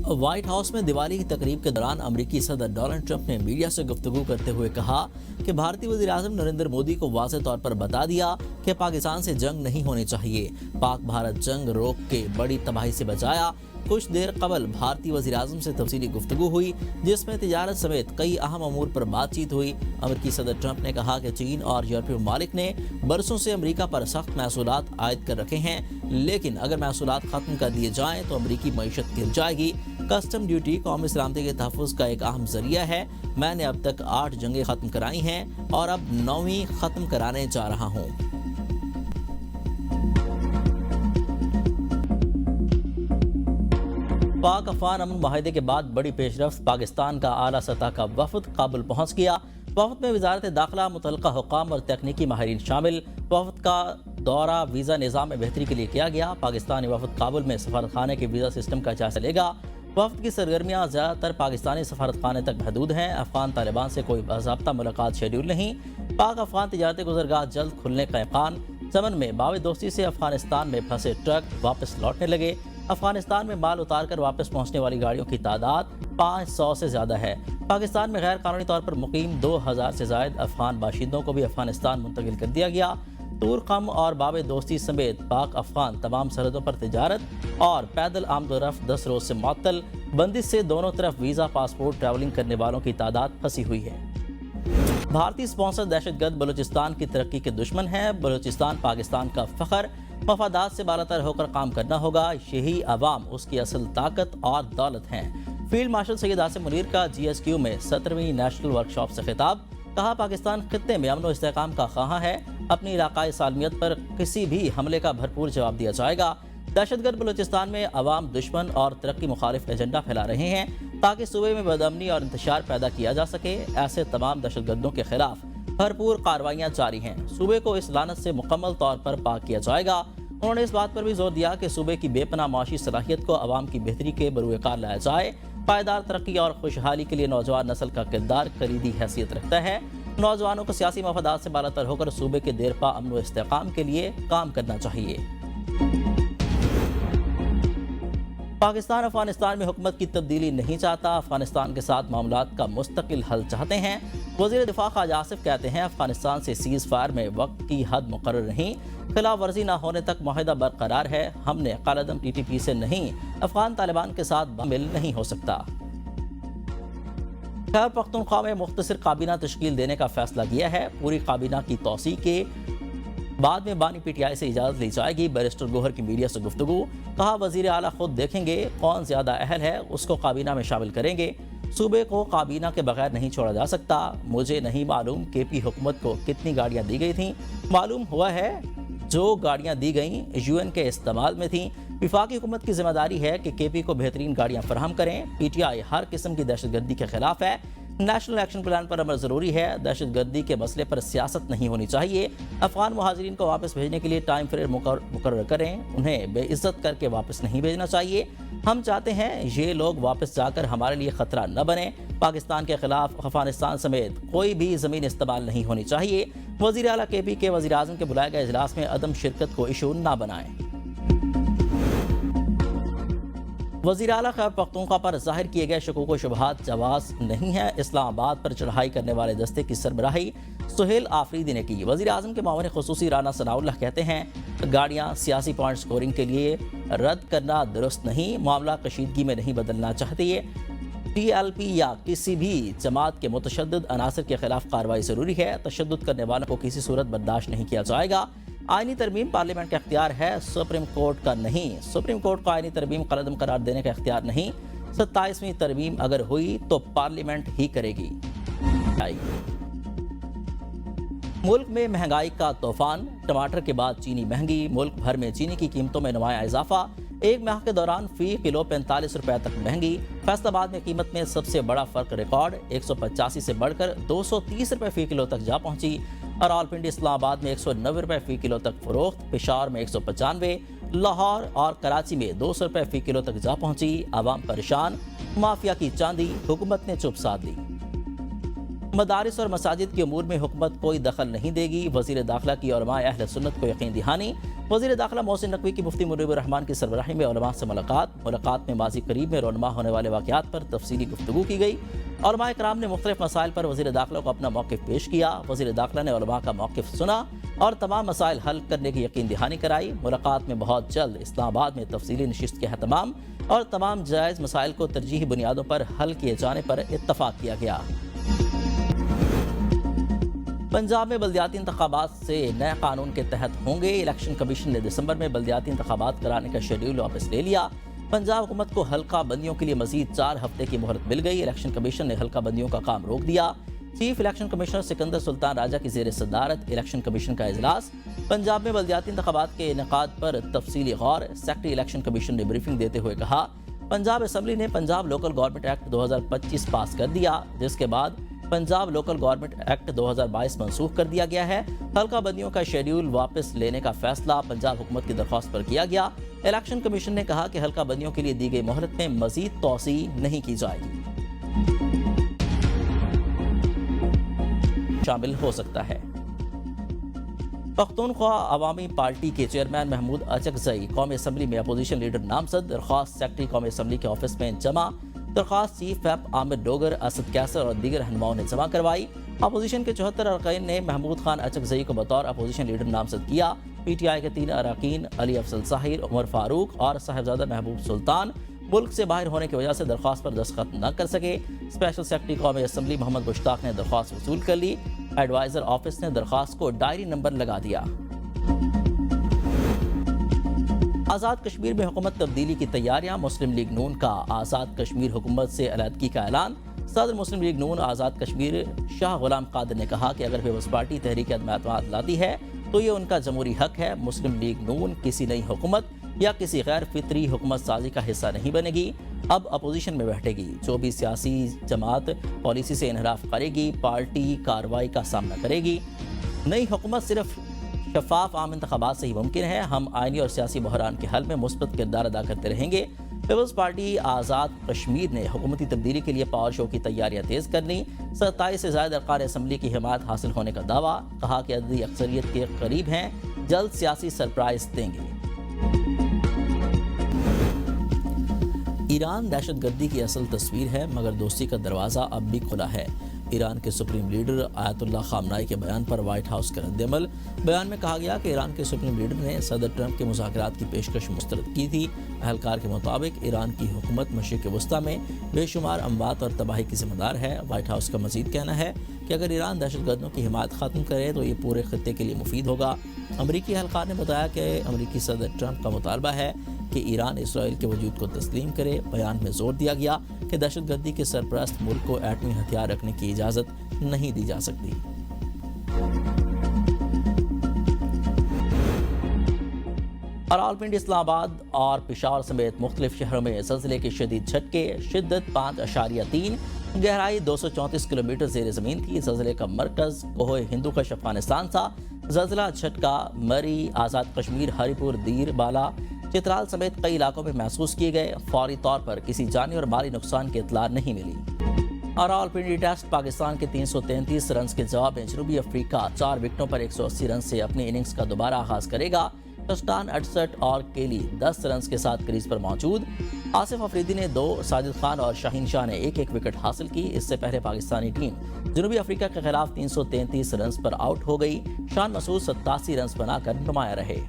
White house میں دیوالی کی تقریب کے دوران امریکی صدر ڈونلڈ ٹرمپ نے میڈیا سے گفتگو کرتے ہوئے کہا کہ بھارتی وزیر اعظم نریندر مودی کو واضح طور پر بتا دیا کہ پاکستان سے جنگ نہیں ہونی چاہیے۔ پاک بھارت جنگ روک کے بڑی تباہی سے بچایا۔ کچھ دیر قبل بھارتی وزیر اعظم سے تفصیلی گفتگو ہوئی جس میں تجارت سمیت کئی اہم امور پر بات چیت ہوئی۔ امریکی صدر ٹرمپ نے کہا کہ چین اور یورپی ممالک نے برسوں سے امریکہ پر سخت محصولات عائد کر رکھے ہیں، لیکن اگر محصولات ختم کر دیے جائیں تو امریکی معیشت گر جائے گی۔ کسٹم ڈیوٹی قومی سلامتی کے تحفظ کا ایک اہم ذریعہ ہے۔ میں نے اب تک 8 جنگیں ختم کرائی ہیں اور اب 9ویں ختم کرانے جا رہا ہوں۔ پاک افغان امن معاہدے کے بعد بڑی پیش رفت، پاکستان کا اعلیٰ سطح کا وفد کابل پہنچ گیا۔ وفد میں وزارت داخلہ، متعلقہ حکام اور تکنیکی ماہرین شامل۔ وفد کا دورہ ویزا نظام میں بہتری کے لیے کیا گیا۔ پاکستانی وفد کابل میں سفارت خانے کے ویزا سسٹم کا جائزہ لے گا۔ وفد کی سرگرمیاں زیادہ تر پاکستانی سفارت خانے تک محدود ہیں۔ افغان طالبان سے کوئی باضابطہ ملاقات شیڈول نہیں۔ پاک افغان تجارتی گزرگاہ جلد کھلنے کا امکان۔ یمن میں باوِ دوستی سے افغانستان میں پھنسے ٹرک واپس لوٹنے لگے۔ افغانستان میں مال اتار کر واپس پہنچنے والی گاڑیوں کی تعداد 500 سے زیادہ ہے۔ پاکستان میں غیر قانونی طور پر مقیم 2000 سے زائد افغان باشندوں کو بھی افغانستان منتقل کر دیا گیا۔ طور قم اور باوِ دوستی سمیت پاک افغان تمام سرحدوں پر تجارت اور پیدل آمد و رفت 10 روز سے معطل۔ بندش سے دونوں طرف ویزا، پاسپورٹ، ٹریولنگ کرنے والوں کی تعداد پھنسی ہوئی ہے۔ بھارتی اسپانسر دہشت گرد بلوچستان کی ترقی کے دشمن ہیں۔ بلوچستان پاکستان کا فخر، مفادات سے بالاتر ہو کر کام کرنا ہوگا۔ یہی عوام اس کی اصل طاقت اور دولت ہیں۔ فیلڈ مارشل سید آصم منیر کا GSQ میں 17ویں نیشنل ورکشاپ سے خطاب۔ کہا پاکستان خطے میں امن و استحکام کا خواہاں ہے۔ اپنی علاقائی سالمیت پر کسی بھی حملے کا بھرپور جواب دیا جائے گا۔ دہشت گرد بلوچستان میں عوام دشمن اور ترقی مخالف ایجنڈا پھیلا رہے ہیں تاکہ صوبے میں بدامنی اور انتشار پیدا کیا جا سکے۔ ایسے تمام دہشت گردوں کے خلاف بھرپور کارروائیاں جاری ہیں۔ صوبے کو اس لعنت سے مکمل طور پر پاک کیا جائے گا۔ انہوں نے اس بات پر بھی زور دیا کہ صوبے کی بے پناہ معاشی صلاحیت کو عوام کی بہتری کے بروئے کار لایا جائے۔ پائیدار ترقی اور خوشحالی کے لیے نوجوان نسل کا کردار کلیدی حیثیت رکھتا ہے۔ نوجوانوں کو سیاسی مفادات سے بالاتر ہو کر صوبے کے دیرپا امن و استحکام کے لیے کام کرنا چاہیے۔ پاکستان افغانستان میں حکومت کی تبدیلی نہیں چاہتا، افغانستان کے ساتھ معاملات کا مستقل حل چاہتے ہیں۔ وزیر دفاع خواجہ آصف کہتے ہیں افغانستان سے سیز فائر میں وقت کی حد مقرر نہیں، خلاف ورزی نہ ہونے تک معاہدہ برقرار ہے۔ ہم نے قلعدم TTP سے نہیں، افغان طالبان کے ساتھ مل نہیں ہو سکتا۔ خیبر پختونخوا میں مختصر کابینہ تشکیل دینے کا فیصلہ کیا ہے۔ پوری کابینہ کی توسیع کے بعد میں بانی PTI سے اجازت لی جائے گی۔ بیرسٹر گوہر کی میڈیا سے گفتگو۔ کہا وزیر اعلیٰ خود دیکھیں گے کون زیادہ اہل ہے، اس کو کابینہ میں شامل کریں گے۔ صوبے کو کابینہ کے بغیر نہیں چھوڑا جا سکتا۔ مجھے نہیں معلوم KP حکومت کو کتنی گاڑیاں دی گئی تھیں، معلوم ہوا ہے جو گاڑیاں دی گئیں UN کے استعمال میں تھیں۔ وفاقی حکومت کی ذمہ داری ہے کہ KP کو بہترین گاڑیاں فراہم کریں۔ PTI ہر قسم کی دہشت گردی کے خلاف ہے۔ نیشنل ایکشن پلان پر عمل ضروری ہے۔ دہشت گردی کے مسئلے پر سیاست نہیں ہونی چاہیے۔ افغان مہاجرین کو واپس بھیجنے کے لیے ٹائم فریم مقرر کریں، انہیں بے عزت کر کے واپس نہیں بھیجنا چاہیے۔ ہم چاہتے ہیں یہ لوگ واپس جا کر ہمارے لیے خطرہ نہ بنیں۔ پاکستان کے خلاف افغانستان سمیت کوئی بھی زمین استعمال نہیں ہونی چاہیے۔ وزیر اعلیٰ KP کے وزیر اعظم کے بلائے گئے اجلاس میں عدم شرکت کو ایشو نہ بنائیں۔ وزیر اعلیٰ خیبر پختونخوا پر ظاہر کیے گئے شکوک و شبہات جواز نہیں ہے۔ اسلام آباد پر چڑھائی کرنے والے دستے کی سربراہی سہیل آفریدی نے کی۔ وزیر اعظم کے معاون خصوصی رانا ثناء اللہ کہتے ہیں گاڑیاں سیاسی پوائنٹ سکورنگ کے لیے رد کرنا درست نہیں، معاملہ کشیدگی میں نہیں بدلنا چاہتی ہے۔ TLP یا کسی بھی جماعت کے متشدد عناصر کے خلاف کارروائی ضروری ہے۔ تشدد کرنے والوں کو کسی صورت برداشت نہیں کیا جائے گا۔ آئینی ترمیم پارلیمنٹ کا اختیار ہے، سپریم کورٹ کا نہیں۔ سپریم کورٹ کو آئینی ترمیم قلعدم قرار دینے کا اختیار نہیں۔ 27ویں ترمیم اگر ہوئی تو پارلیمنٹ ہی کرے گی۔ ملک میں مہنگائی کا طوفان، ٹماٹر کے بعد چینی مہنگی۔ ملک بھر میں چینی کی قیمتوں میں نمایاں اضافہ، ایک ماہ کے دوران فی کلو 45 روپے تک مہنگی۔ فیصل آباد میں قیمت میں سب سے بڑا فرق ریکارڈ 185 سے بڑھ کر 230 روپے فی کلو تک جا پہنچی۔ اور راولپنڈی اسلام آباد میں 190 روپے فی کلو تک فروخت، پشاور میں 195، لاہور اور کراچی میں 200 روپے فی کلو تک جا پہنچی۔ عوام پریشان، مافیا کی چاندی، حکومت نے چپ سادھ لی۔ مدارس اور مساجد کے امور میں حکومت کوئی دخل نہیں دے گی، وزیر داخلہ کی علماء اہل سنت کو یقین دہانی۔ وزیر داخلہ محسن نقوی کی مفتی منیب الرحمان کی سربراہی میں علماء سے ملاقات میں ماضی قریب میں رونما ہونے والے واقعات پر تفصیلی گفتگو کی گئی۔ علماء کرام نے مختلف مسائل پر وزیر داخلہ کو اپنا موقف پیش کیا۔ وزیر داخلہ نے علماء کا موقف سنا اور تمام مسائل حل کرنے کی یقین دہانی کرائی۔ ملاقات میں بہت جلد اسلام آباد میں تفصیلی نشست کے اہتمام اور تمام جائز مسائل کو ترجیحی بنیادوں پر حل کیے جانے پر اتفاق کیا گیا۔ پنجاب میں بلدیاتی انتخابات سے نئے قانون کے تحت ہوں گے۔ الیکشن کمیشن نے دسمبر میں بلدیاتی انتخابات کرانے کا شیڈول واپس لے لیا۔ پنجاب حکومت کو حلقہ بندیوں کے لیے مزید 4 ہفتے کی مہلت مل گئی۔ الیکشن کمیشن نے حلقہ بندیوں کا کام روک دیا۔ چیف الیکشن کمشنر سکندر سلطان راجہ کی زیر صدارت الیکشن کمیشن کا اجلاس۔ پنجاب میں بلدیاتی انتخابات کے انعقاد پر تفصیلی غور۔ سیکرٹری الیکشن کمیشن نے بریفنگ دیتے ہوئے کہا، پنجاب اسمبلی نے پنجاب لوکل گورنمنٹ ایکٹ 2025 پاس کر دیا، جس کے بعد پنجاب لوکل گورنمنٹ ایکٹ 2022 منسوخ کر دیا گیا ہے۔ حلقہ بندیوں کا شیڈول واپس لینے کا فیصلہ پنجاب حکومت کی درخواست پر کیا گیا۔ الیکشن کمیشن نے کہا کہ حلقہ بندیوں کے لیے دی گئی مہلت میں مزید توسیع نہیں کی جائے گی۔ شامل ہو سکتا ہے۔ پختونخوا عوامی پارٹی کے چیئرمین محمود اچکزئی قومی اسمبلی میں اپوزیشن لیڈر نامزد۔ درخواست سیکرٹری قومی اسمبلی کے آفس میں جمع۔ درخواست چیف ویپ عامر ڈوگر، اسد کیسر اور دیگر رہنماؤں نے جمع کروائی۔ اپوزیشن کے 74 اراکین نے محمود خان اچکزئی کو بطور اپوزیشن لیڈر نامزد کیا۔ پی ٹی آئی کے 3 اراکین علی افضل ظاہر، عمر فاروق اور صاحبزادہ محبوب سلطان ملک سے باہر ہونے کی وجہ سے درخواست پر دستخط نہ کر سکے۔ اسپیشل سیکرٹری قومی اسمبلی محمد مشتاق نے درخواست وصول کر لی۔ ایڈوائزر آفس نے درخواست کو ڈائری نمبر لگا دیا۔ آزاد کشمیر میں حکومت تبدیلی کی تیاریاں۔ مسلم لیگ نون کا آزاد کشمیر حکومت سے علیحدگی کا اعلان۔ صدر مسلم لیگ نون آزاد کشمیر شاہ غلام قادر نے کہا کہ اگر پیپلز پارٹی تحریک عدم اعتماد لاتی ہے تو یہ ان کا جمہوری حق ہے۔ مسلم لیگ نون کسی نئی حکومت یا کسی غیر فطری حکومت سازی کا حصہ نہیں بنے گی، اب اپوزیشن میں بیٹھے گی۔ جو بھی سیاسی جماعت پالیسی سے انحراف کرے گی، پارٹی کارروائی کا سامنا کرے گی۔ نئی حکومت صرف شفاف عام انتخابات سے ہی ممکن ہے۔ ہم آئینی اور سیاسی بحران کے حل میں مثبت کردار ادا کرتے رہیں گے۔ پیپلز پارٹی آزاد کشمیر نے حکومتی تبدیلی کے لیے پاور شو کی تیاریاں تیز کر لیں۔ 27 سے زائد ارکان اسمبلی کی حمایت حاصل ہونے کا دعویٰ، کہا کہ عددی اکثریت کے قریب ہیں، جلد سیاسی سرپرائز دیں گے۔ ایران دہشت گردی کی اصل تصویر ہے، مگر دوستی کا دروازہ اب بھی کھلا ہے۔ ایران کے سپریم لیڈر آیت اللہ خامنائی کے بیان پر وائٹ ہاؤس کا رد عمل۔ بیان میں کہا گیا کہ ایران کے سپریم لیڈر نے صدر ٹرمپ کے مذاکرات کی پیشکش مسترد کی تھی۔ اہلکار کے مطابق ایران کی حکومت مشرق وسطیٰ میں بے شمار اموات اور تباہی کی ذمہ دار ہے۔ وائٹ ہاؤس کا مزید کہنا ہے کہ اگر ایران دہشت گردوں کی حمایت ختم کرے تو یہ پورے خطے کے لیے مفید ہوگا۔ امریکی اہلکار نے بتایا کہ امریکی صدر ٹرمپ کا مطالبہ ہے کہ ایران اسرائیل کے وجود کو تسلیم کرے۔ بیان میں زور دیا گیا کہ دہشت گردی کے سرپرست ملک کو ایٹمی ہتھیار رکھنے کی اجازت نہیں دی جا سکتی۔ راولپنڈی، اسلام آباد اور پشاور سمیت مختلف شہروں میں زلزلے کے شدید جھٹکے، شدت 5.3، گہرائی 234 کلومیٹر زیر زمین تھی۔ زلزلے کا مرکز کوہ ہندوکش افغانستان تھا۔ زلزلہ جھٹکا مری، آزاد کشمیر، ہری پور، دیر بالا، چترال سمیت کئی علاقوں میں محسوس کیے گئے۔ فوری طور پر کسی جانی اور مالی نقصان کی اطلاع نہیں ملی۔ راولپنڈی ٹیسٹ پاکستان کے 333 رنز کے جواب میں جنوبی افریقہ 4 وکٹوں پر 180 رنز سے اپنی اننگز کا دوبارہ آغاز کرے گا۔ ٹسٹان 68 اور کیلی 10 رنز کے ساتھ کریز پر موجود۔ آصف افریدی نے 2، ساجد خان اور شاہین شاہ نے 1 وکٹ حاصل کی۔ اس سے پہلے پاکستانی ٹیم جنوبی افریقہ کے خلاف 333 رنز پر آؤٹ ہو گئی۔ شان مسعود 87 رنز بنا کر نمایاں رہے۔